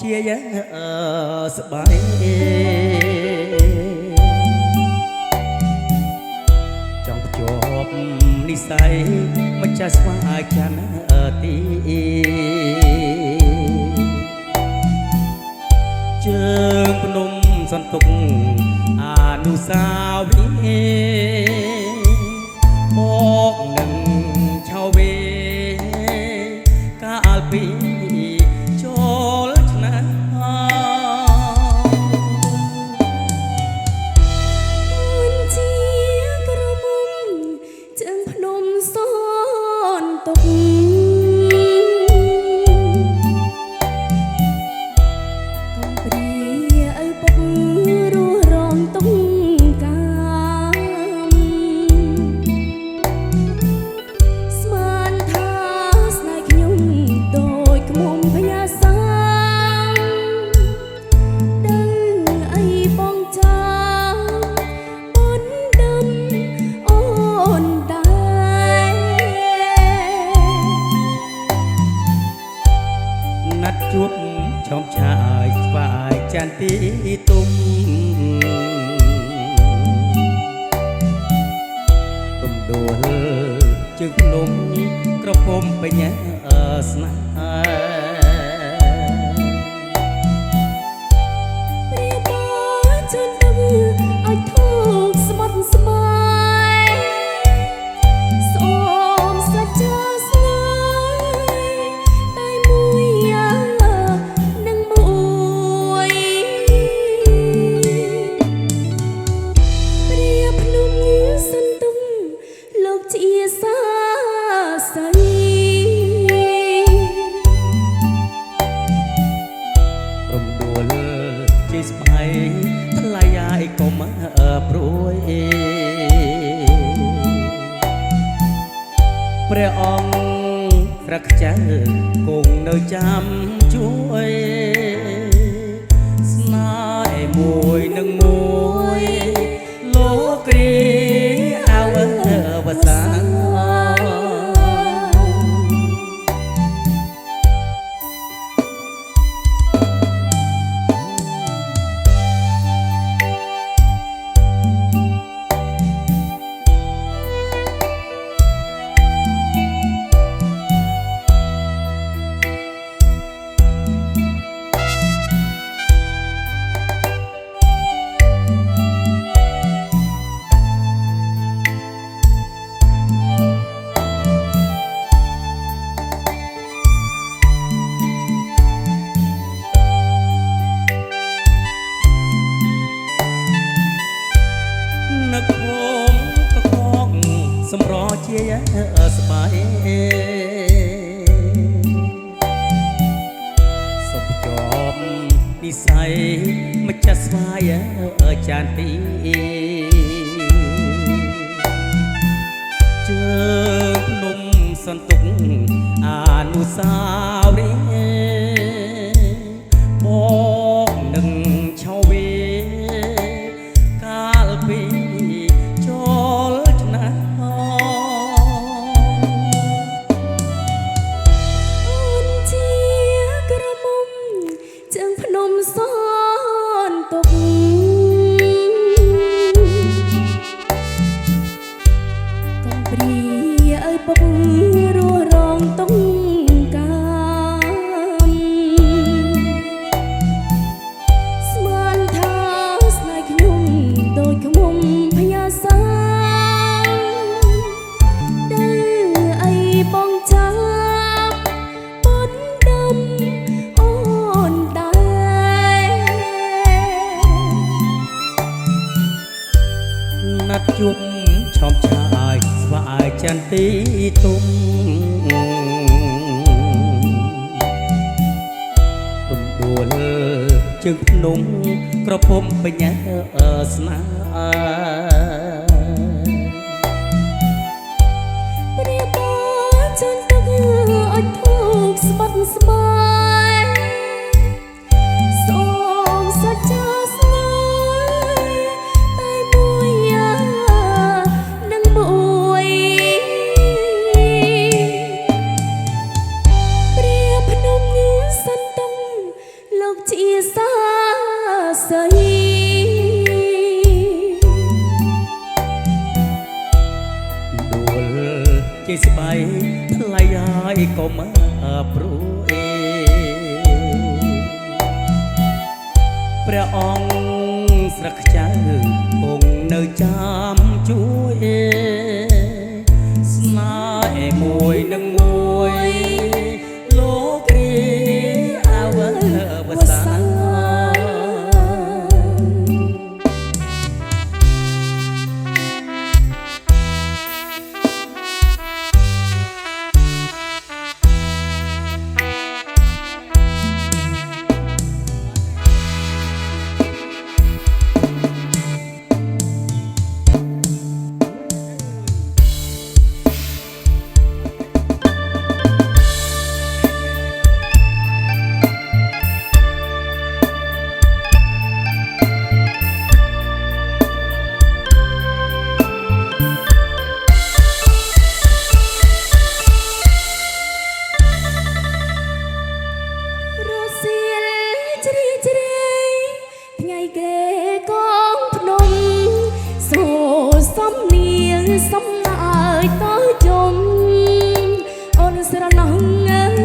ជាស្បាយចង់ភ្ជាប់និស័យមិនចាស់ស្វាចានទីជើងភ្នំសន្ទុកអនុស្សាវរីយ៍មកនឹងឆៅវេកាលពីចូលឆ្នាំជាក្រមុំជើងភ្នំសនទុកកំព្រាឪពុករស់រងទុកកាមស្មានថាស្នេហ៍ខ្ញុំដូចក្មុំភញាសាដឹងអីបងចាអូនដឹងអូនដែរណាត់ជួបឆោមឆាយស្វាយចានទីទុំរំដួលជើងភ្នំក្រពុំបញ្ញាស្នេហ៍ព្រះតាជូនដឹងឲ្យធូកស្មត់ស្មាយសូមសច្ចាស្នេហ៍តែមួយនឹងមួយព្រះភ្នំសន្ទុំលោកជាសាស័យរំដួលជាស្បែកថ្លៃអាយកុំព្រួយព្រះអង្គត្រឹកចៅគង់នៅចាំជួយស្នេហ៍មួយនឹងមួយលោកគ្រីអវសាននឹកភូមិកកងសម្រជាស្បាយសុខជាប់និស័យមិនចាស់ស្វាយចានទីជើងភ្នំសន្ទុកអនុស្សាវរីយ៍មកនឹងឆៅវេកាលពីចូលឆ្នាំអូនជាក្រមុំជើងភ្នំសនទុកកំព្រាឪពុករស់រងទុកកាមស្មានថាស្នេហ៍ខ្ញុំដូចក្មុំភញាសាដឹងអីបងចាំអូនដឹងអូនដែរណាត់ជួបឆោមឆាយស្វាយចានទីទុំរំដួលជើងភ្នំក្រពុំបញ្ញាស្នេហ៍ព្រះតាជូនទឹកឲ្យធូកស្បត់ស្បាយសូមសច្ចាស្នេហ៍តែមួយនឹងមួយព្រះភ្នំសន្ទុំលោក លោកជាសាសីដួលជាស្បៃថ្លៃហើយក៏មកព្រួយព្រះអង្គស្រឹកខ្ចៅគង់នៅចាំជួយស្នេហ៍មួយនឹងមួយលោករីអវវសាសំណាយតើជុំអូនស្រណោះណាស់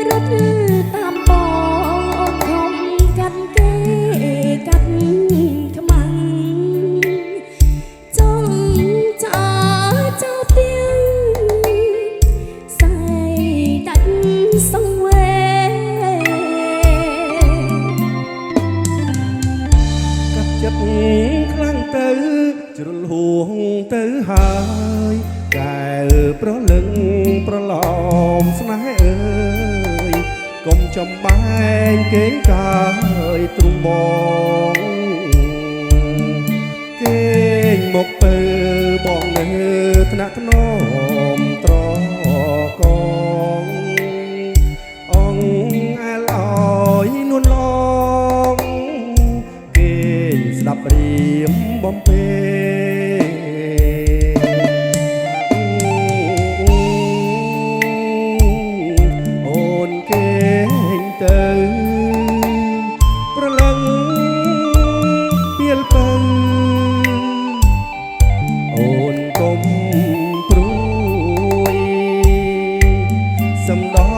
រត់តាមបងអូនខំកាត់គេកាត់ខ្មាំងចង់ចាចាប់ទៀងសៃដាច់សង្វេចិត្តខ្លាំងទៅជ្រុលហួងទៅហើយកែប្រលឹងប្រឡំស្នេហ៍អើយកុំចំបែងគេងកាយទ្រង់បងគេងមកទៅបងនៅថ្នាក់ថ្នមត្រកងអង្គអែលអើយនួនឡងស្ដាប់រៀមបំពេអូនគេងទៅប្រលឹងពៀលពៅអូនកុំព្រួយសំដ